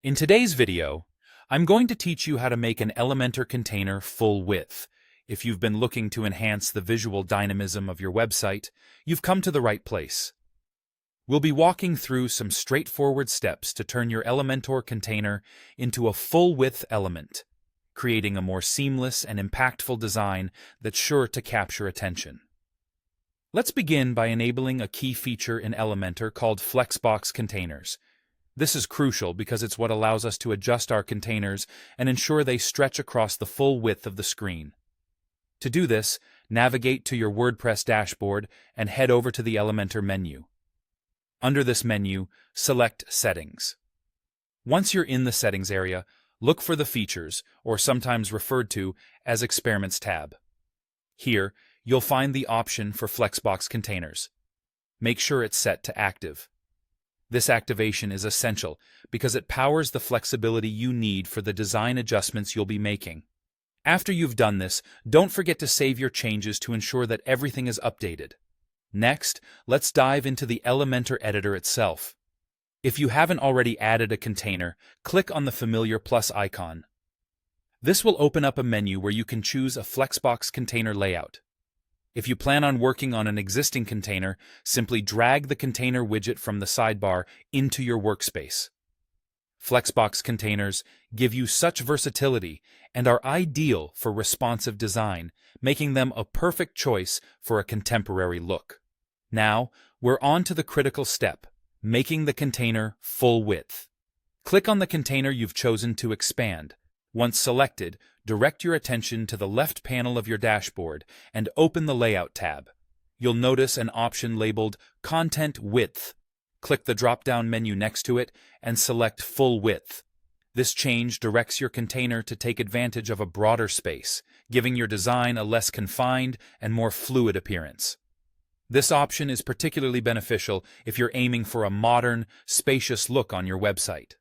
In today's video, I'm going to teach you how to make an Elementor container full width. If you've been looking to enhance the visual dynamism of your website, you've come to the right place. We'll be walking through some straightforward steps to turn your Elementor container into a full-width element, creating a more seamless and impactful design that's sure to capture attention. Let's begin by enabling a key feature in Elementor called Flexbox containers. This is crucial because it's what allows us to adjust our containers and ensure they stretch across the full width of the screen. To do this, navigate to your WordPress dashboard and head over to the Elementor menu. Under this menu, select Settings. Once you're in the Settings area, look for the Features, or sometimes referred to as Experiments tab. Here, you'll find the option for Flexbox containers. Make sure it's set to Active. This activation is essential because it powers the flexibility you need for the design adjustments you'll be making. After you've done this, don't forget to save your changes to ensure that everything is updated. Next, let's dive into the Elementor editor itself. If you haven't already added a container, click on the familiar plus icon. This will open up a menu where you can choose a Flexbox container layout. If you plan on working on an existing container, simply drag the container widget from the sidebar into your workspace. Flexbox containers give you such versatility and are ideal for responsive design, making them a perfect choice for a contemporary look. Now, we're on to the critical step, making the container full width. Click on the container you've chosen to expand. Once selected, direct your attention to the left panel of your dashboard and open the Layout tab. You'll notice an option labeled Content Width. Click the drop-down menu next to it and select Full Width. This change directs your container to take advantage of a broader space, giving your design a less confined and more fluid appearance. This option is particularly beneficial if you're aiming for a modern, spacious look on your website.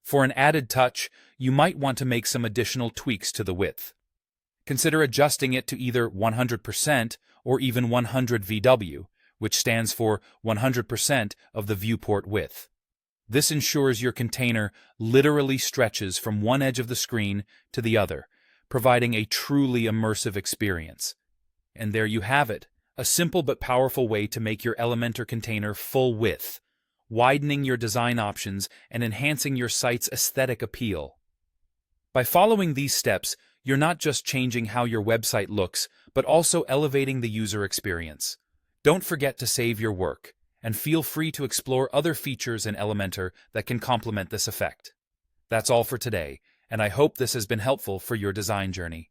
For an added touch, you might want to make some additional tweaks to the width. Consider adjusting it to either 100% or even 100 VW, which stands for 100% of the viewport width. This ensures your container literally stretches from one edge of the screen to the other, providing a truly immersive experience. And there you have it, a simple but powerful way to make your Elementor container full width, widening your design options and enhancing your site's aesthetic appeal. By following these steps, you're not just changing how your website looks, but also elevating the user experience. Don't forget to save your work, and feel free to explore other features in Elementor that can complement this effect. That's all for today, and I hope this has been helpful for your design journey.